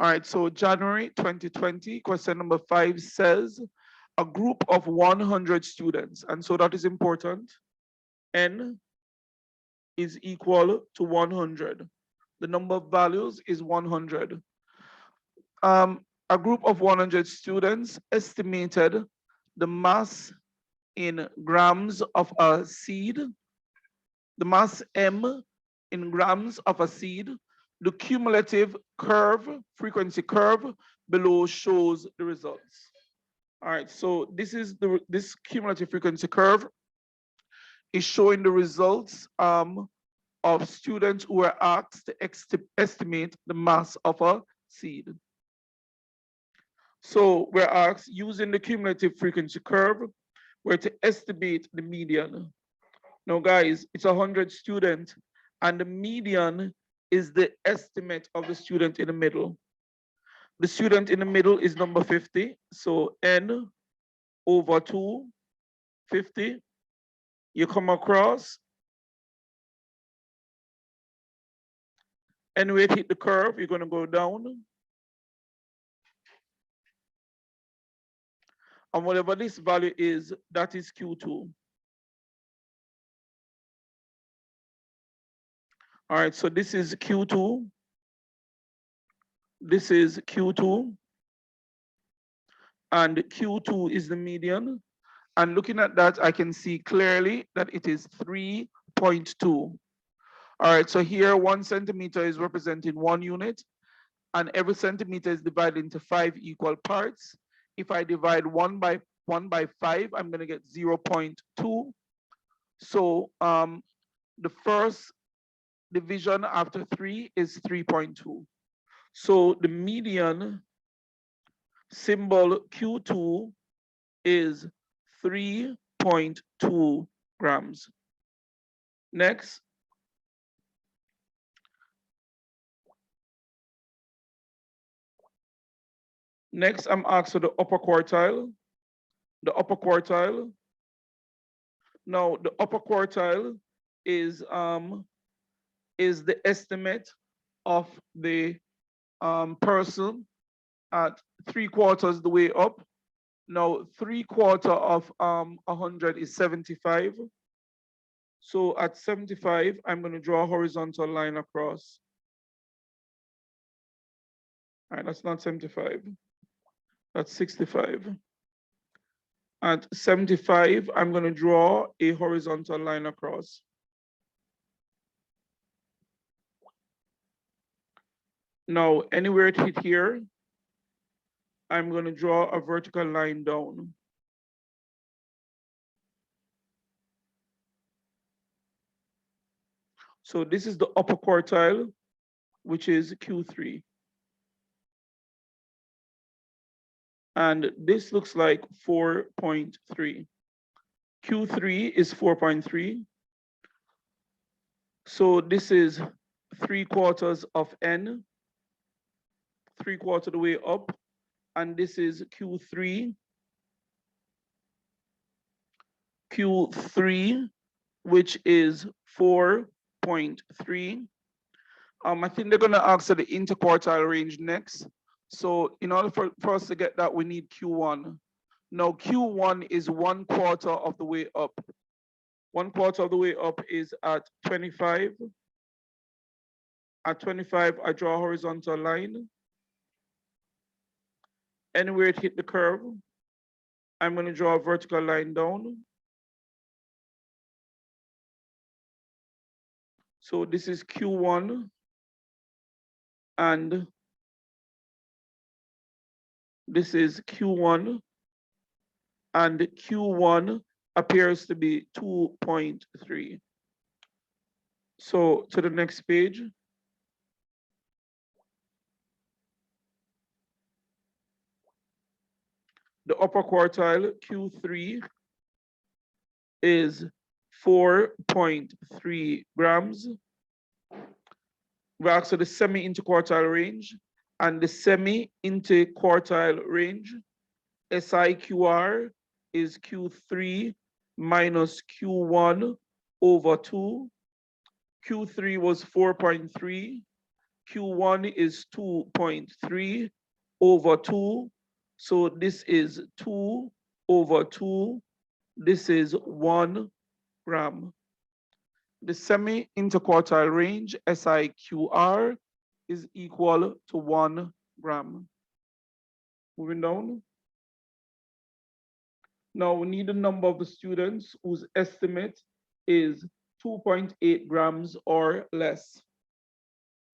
All right, so January 2020, question number 5 says a group of 100 students, and so that is important. N is equal to 100. The number of values is 100. A group of 100 students estimated the mass in grams of a seed, the mass M in grams of a seed. The cumulative curve, frequency curve below shows the results. All right, so this cumulative frequency curve is showing the results of students who were asked to estimate the mass of a seed. So we're asked, using the cumulative frequency curve, we're to estimate the median. Now guys, it's 100 students and the median is the estimate of the student in the middle. The student in the middle is number 50. So N over 2, 50. You come across, and when it hit the curve, you're going to go down. And whatever this value is, that is Q2. All right, so this is Q2. This is Q2. And Q2 is the median. And looking at that, I can see clearly that it is 3.2. All right, so here 1 centimeter is representing 1 unit, and every centimeter is divided into 5 equal parts. If I divide 1 by 5, I'm going to get 0.2. So the first division after 3 is 3.2. So the median symbol Q2 is 3.2 grams. Next. Next, I'm asked for the upper quartile. The upper quartile. Now, the upper quartile is the estimate of the person at 3/4 the way up. Now, 3/4 of 100 is 75. So at 75, I'm going to draw a horizontal line across. All right, that's not 75. That's 65. At 75, I'm going to draw a horizontal line across. Now, anywhere it hit here, I'm going to draw a vertical line down. So this is the upper quartile, which is Q3. And this looks like 4.3. Q3 is 4.3. So this is 3/4 of N, 3/4 the way up. And this is Q3. Q3, which is 4.3. I think they're going to ask for the interquartile range next. So in order for us to get that, we need Q1. Now Q1 is 1/4 of the way up. 1/4 of the way up is at 25. At 25, I draw a horizontal line. Anywhere it hit the curve, I'm going to draw a vertical line down. So this is Q1, and this is Q1, and Q1 appears to be 2.3. So to the next page. The upper quartile, Q3, is 4.3 grams. We're asked for the semi-interquartile range, and the semi-interquartile range, SIQR, is Q3 minus Q1 over 2. Q3 was 4.3, Q1 is 2.3 over 2. So this is 2 over 2. This is 1 gram. The semi-interquartile range, SIQR, is equal to 1 gram. Moving down. Now we need the number of the students whose estimate is 2.8 grams or less.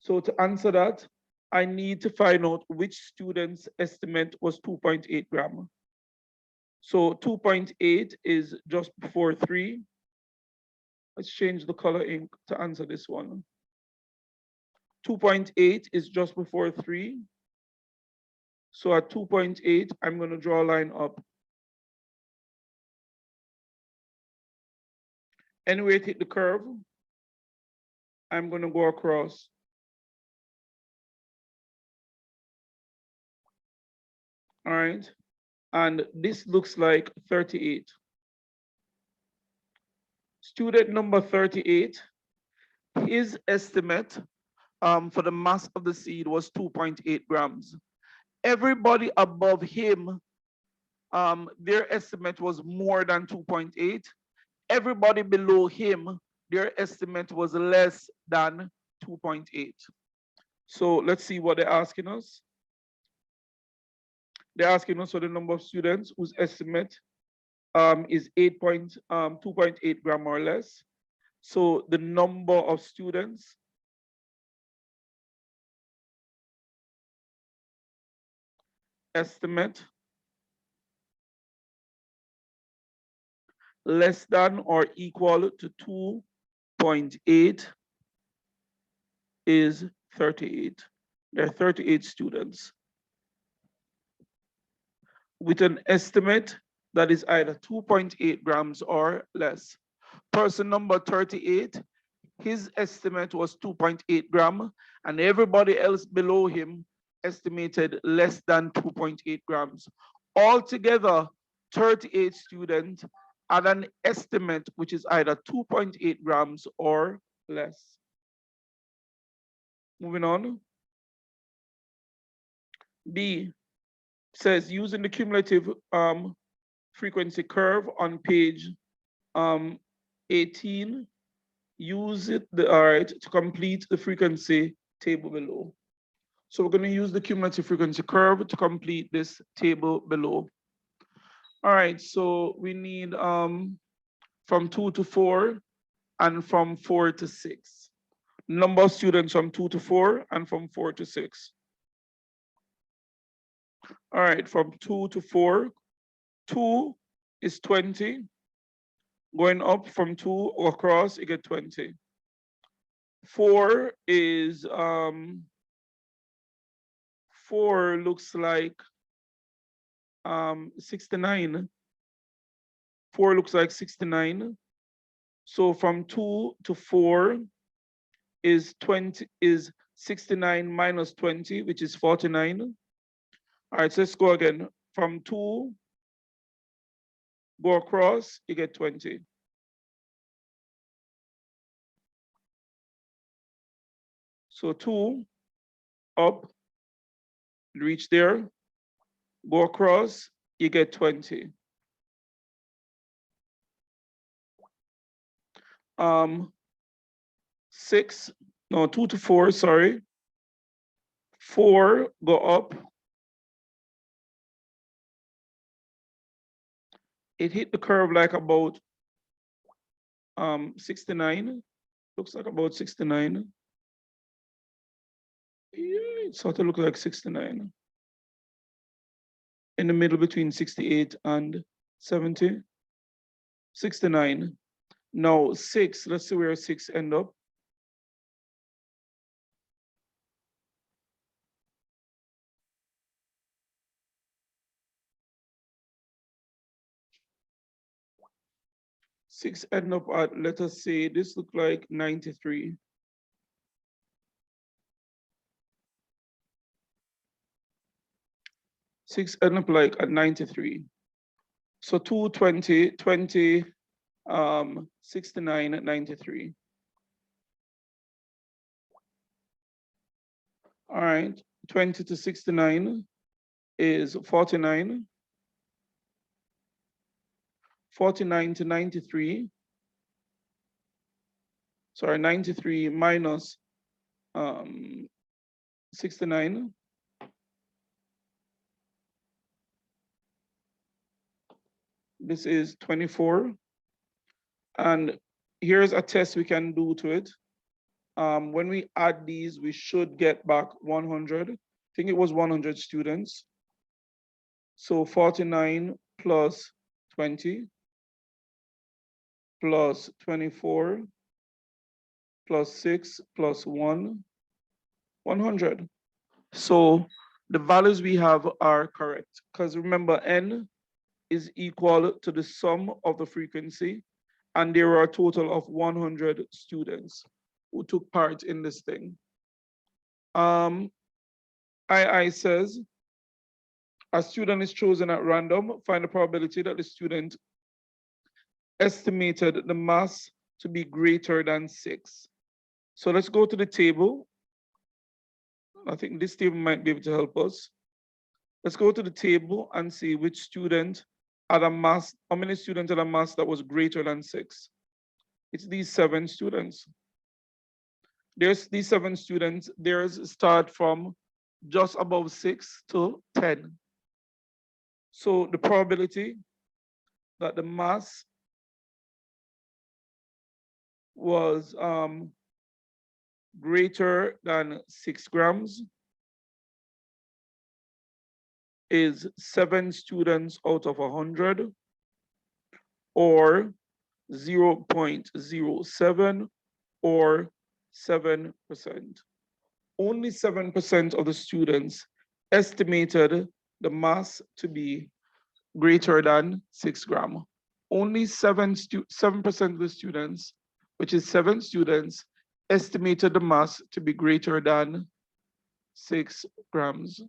So to answer that, I need to find out which student's estimate was 2.8 gram. So 2.8 is just before 3. Let's change the color ink to answer this one. 2.8 is just before 3. So at 2.8, I'm going to draw a line up. Anywhere it hit the curve, I'm going to go across. All right. And this looks like 38. Student number 38, his estimate for the mass of the seed was 2.8 grams. Everybody above him, their estimate was more than 2.8. Everybody below him, their estimate was less than 2.8. So let's see what they're asking us. They're asking us for the number of students whose estimate is 2.8 gram or less. So the number of students estimate less than or equal to 2.8 is 38. There are 38 students with an estimate that is either 2.8 grams or less. Person number 38, his estimate was 2.8 gram, and everybody else below him estimated less than 2.8 grams. Altogether, 38 students had an estimate which is either 2.8 grams or less. Moving on. B says using the cumulative frequency curve on page 18, use it to complete the frequency table below. So we're going to use the cumulative frequency curve to complete this table below. All right, so we need from 2 to 4 and from 4 to 6. Number of students from 2 to 4 and from 4 to 6. All right, from 2 to 4, 2 is 20. Going up from 2 across, you get 20. 4 is 4 looks like 69. 4 looks like 69. So from 2 to 4 is 69 minus 20, which is 49. All right, so let's go again. From 2, go across, you get 20. So 2 up, reach there, go across, you get 20. 6, no, 2 to 4, sorry. 4, go up. It hit the curve like about 69. Looks like about 69. Yeah, it sort of looks like 69. In the middle between 68 and 70. 69. Now 6, let's see where 6 end up. Six end up at, let us say, this look like 93. Six end up like at 93. So 220, 20, 69 at 93. All right, 20 to 69 is 49. 49 to 93. Sorry, 93 minus 69. This is 24. And here's a test we can do to it. When we add these, we should get back 100. I think it was 100 students. So 49 plus 20 plus 24 plus 6 plus 1, 100. So the values we have are correct, because remember, n is equal to the sum of the frequency, and there are a total of 100 students who took part in this thing. II says, a student is chosen at random, find the probability that the student estimated the mass to be greater than 6. So let's go to the table. I think this table might be able to help us. Let's go to the table and see which student had a mass, how many students had a mass that was greater than 6. It's these 7 students. There's these 7 students, theirs start from just above 6 to 10. So the probability that the mass was greater than 6 grams is 7 students out of 100, or 0.07, or 7%. Only 7% of the students estimated the mass to be greater than 6 grams. Only 7% of the students, which is 7 students, estimated the mass to be greater than 6 grams.